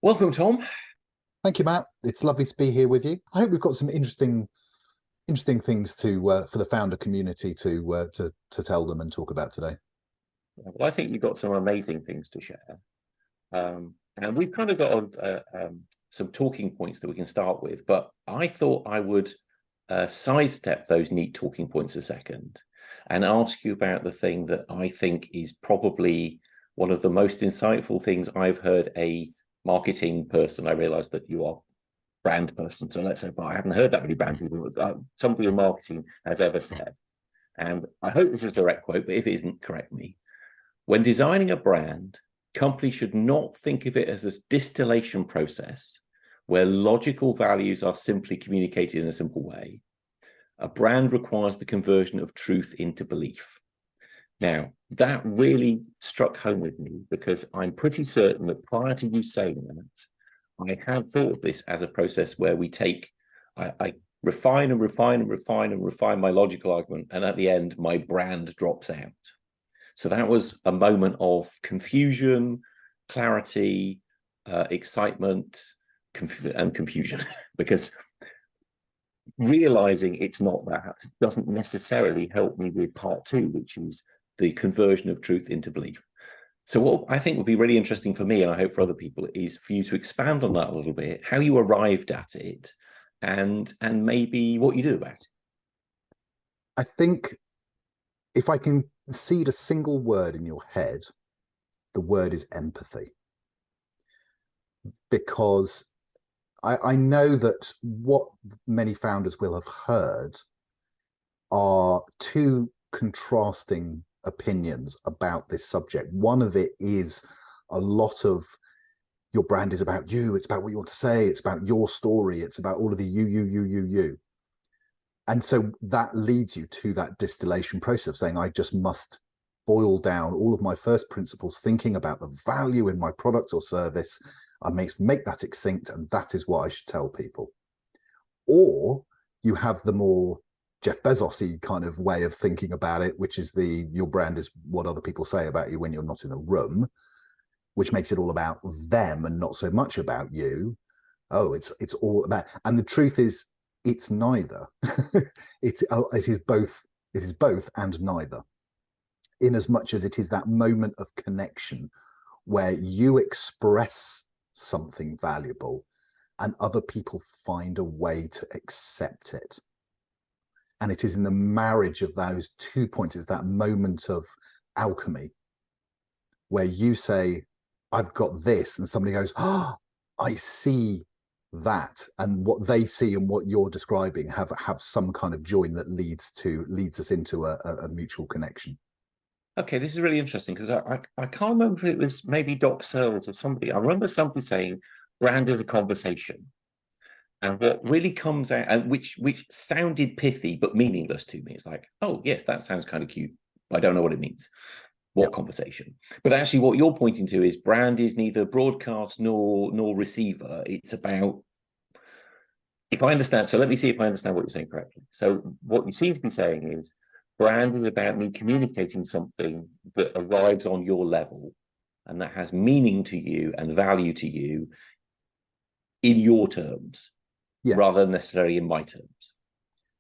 Welcome, Tom. Thank you, Matt. It's lovely to be here with you. I hope we've got some interesting things to for the founder community to tell them and talk about today. Well, I think you've got some amazing things to share. And we've kind of got some talking points that we can start with, but I thought I would sidestep those neat talking points a second and ask you about the thing that I think is probably one of the most insightful things I've heard a marketing person. I realize that you are brand person, so let's say, but I haven't heard that many brand people, somebody in marketing has ever said. And I hope this is a direct quote, but if it isn't, correct me. When designing a brand, companies should not think of it as a distillation process where logical values are simply communicated in a simple way. A brand requires the conversion of truth into belief. Now, that really struck home with me because I'm pretty certain that prior to you saying that, I had thought of this as a process where we take, I refine and refine and refine and refine my logical argument, and at the end, my brand drops out. So that was a moment of confusion, clarity, excitement, and confusion, because realizing it's not that doesn't necessarily help me with part two, which is the conversion of truth into belief. So what I think would be really interesting for me, and I hope for other people, is for you to expand on that a little bit, how you arrived at it, and maybe what you do about it. I think if I can seed a single word in your head, the word is empathy. Because I know that what many founders will have heard are two contrasting opinions about this subject. One of it is a lot of your brand is about you, it's about what you want to say, it's about your story, it's about all of the you. And so that leads you to that distillation process of saying, I just must boil down all of my first principles, thinking about the value in my product or service. I make that succinct, and that is what I should tell people. Or you have the more Jeff Bezos-y kind of way of thinking about it, which is your brand is what other people say about you when you're not in the room, which makes it all about them and not so much about you. Oh, it's all about, and the truth is, it's neither. it is both and neither, in as much as it is that moment of connection where you express something valuable and other people find a way to accept it. And it is in the marriage of those 2 points, it's that moment of alchemy where you say, I've got this, and somebody goes, oh, I see that, and what they see and what you're describing have some kind of join that leads us into a mutual connection. Okay, this is really interesting because I can't remember if it was maybe Doc Searles or somebody. I remember somebody saying brand is a conversation. And what really comes out, and which sounded pithy but meaningless to me, it's like, oh yes, that sounds kind of cute. I don't know what it means. What conversation? But actually, what you're pointing to is brand is neither broadcast nor receiver. It's about, if I understand. So let me see if I understand what you're saying correctly. So what you seem to be saying is brand is about me communicating something that arrives on your level and that has meaning to you and value to you in your terms. Yes. Rather than necessarily in my terms.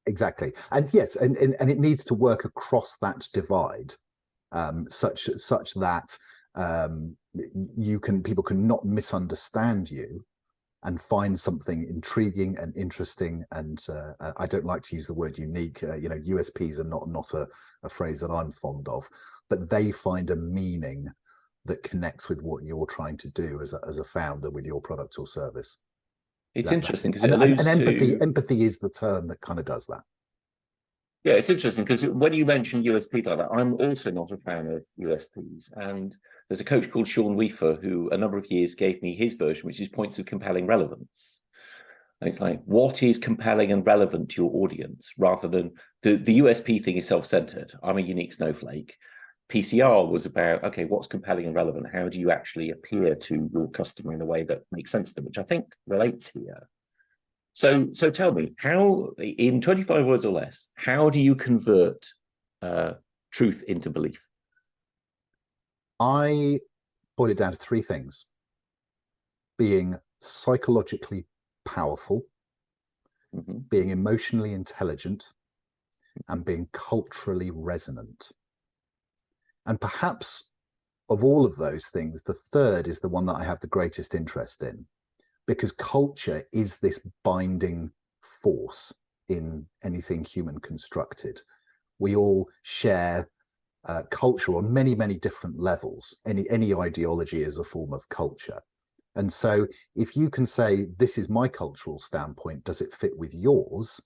Exactly. And yes, and it needs to work across that divide, such that people can not misunderstand you and find something intriguing and interesting. And I don't like to use the word unique. USPs are not a phrase that I'm fond of, but they find a meaning that connects with what you're trying to do as a founder with your product or service. It's interesting because it alludes to empathy is the term that kind of does that. Yeah, it's interesting because when you mention USP like that, I'm also not a fan of USPs. And there's a coach called Sean Weaver who a number of years gave me his version, which is points of compelling relevance. And it's like, what is compelling and relevant to your audience, rather than the USP thing is self-centered. I'm a unique snowflake. PCR was about, okay, what's compelling and relevant? How do you actually appear to your customer in a way that makes sense to them, which I think relates here. So tell me, how, in 25 words or less, how do you convert truth into belief? I boil it down to three things. being psychologically powerful, being emotionally intelligent, and being culturally resonant. And perhaps of all of those things, the third is the one that I have the greatest interest in, because culture is this binding force in anything human constructed. We all share culture on many, many different levels. Any ideology is a form of culture. And so if you can say, this is my cultural standpoint, does it fit with yours?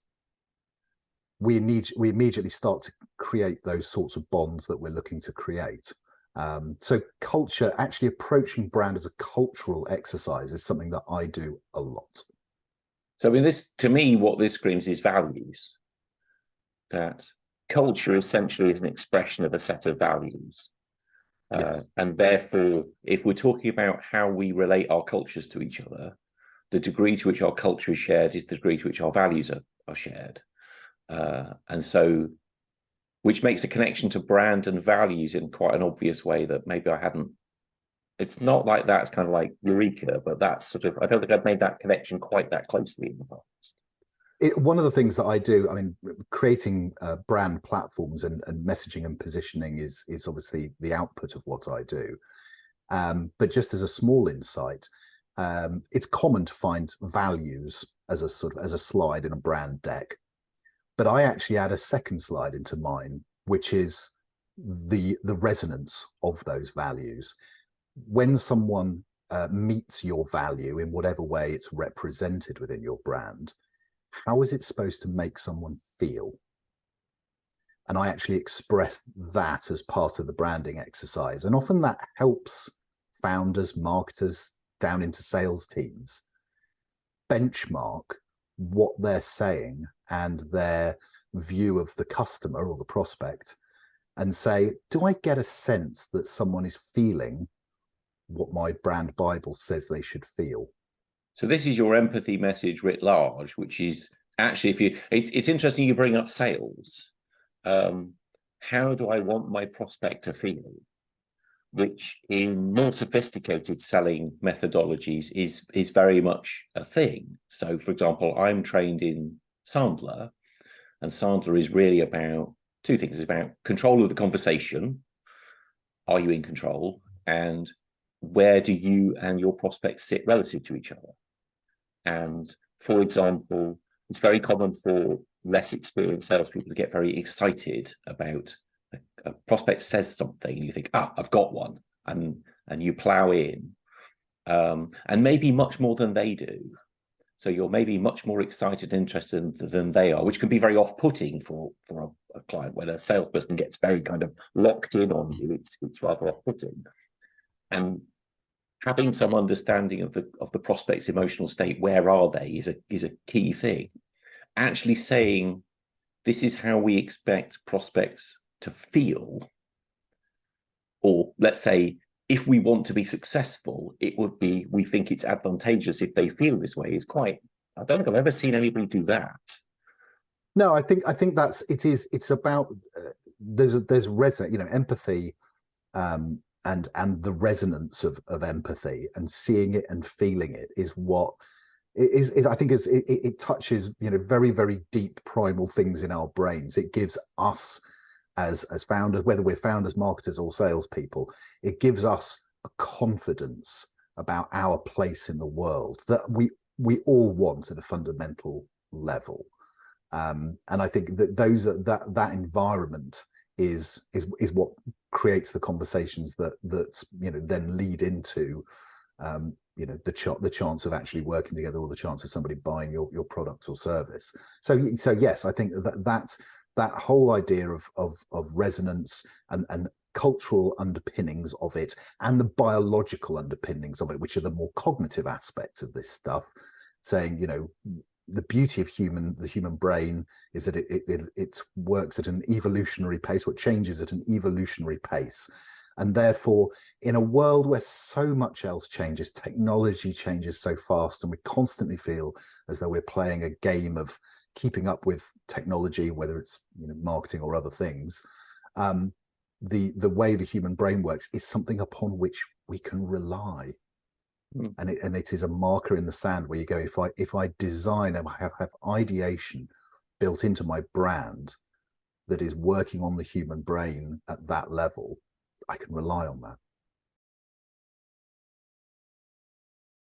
We immediately start to create those sorts of bonds that we're looking to create. So culture, actually approaching brand as a cultural exercise, is something that I do a lot. So I mean, this, to me, what this screams is values. That culture essentially is an expression of a set of values. Yes. And therefore, if we're talking about how we relate our cultures to each other, the degree to which our culture is shared is the degree to which our values are shared. And so, which makes a connection to brand and values in quite an obvious way that maybe I hadn't. It's not like that's kind of like eureka, but that's sort of, I don't think I've made that connection quite that closely in the past. One of the things that I do, I mean, creating brand platforms and messaging and positioning is obviously the output of what I do. But just as a small insight, it's common to find values as a slide in a brand deck. But I actually add a second slide into mine, which is the resonance of those values. When someone meets your value in whatever way it's represented within your brand, how is it supposed to make someone feel? And I actually express that as part of the branding exercise. And often that helps founders, marketers, down into sales teams benchmark what they're saying and their view of the customer or the prospect, and say, do I get a sense that someone is feeling what my brand Bible says they should feel? So this is your empathy message writ large, which is actually, if you, it's interesting you bring up sales. How do I want my prospect to feel? Which in more sophisticated selling methodologies is very much a thing. So for example, I'm trained in Sandler, and Sandler is really about two things. It's about control of the conversation. Are you in control? And where do you and your prospects sit relative to each other? And for example, it's very common for less experienced salespeople to get very excited about a prospect says something, and you think, I've got one, and you plow in, and maybe much more than they do. So you're maybe much more excited and interested than they are, which can be very off-putting for a client. When a salesperson gets very kind of locked in on you, it's rather off-putting. And having some understanding of the prospect's emotional state, where are they, is a key thing. Actually saying, this is how we expect prospects to feel, or let's say, if we want to be successful, it would be, we think it's advantageous if they feel this way, is quite, I don't think I've ever seen anybody do that. No, I think it's about there's resonance, empathy, and the resonance of empathy and seeing it and feeling it is what I think it touches very, very deep primal things in our brains. It gives us as founders, whether we're founders, marketers, or salespeople, it gives us a confidence about our place in the world that we all want at a fundamental level. And I think that that environment is what creates the conversations that then lead into the chance of actually working together, or the chance of somebody buying your product or service. So yes, I think that whole idea of resonance and cultural underpinnings of it, and the biological underpinnings of it, which are the more cognitive aspects of this stuff, saying the beauty of the human brain is that it works at an evolutionary pace, or it changes at an evolutionary pace. And therefore, in a world where so much else changes, technology changes so fast, and we constantly feel as though we're playing a game of keeping up with technology, whether it's marketing or other things, the way the human brain works is something upon which we can rely. And it is a marker in the sand where you go, if I design and have ideation built into my brand that is working on the human brain at that level, I can rely on that.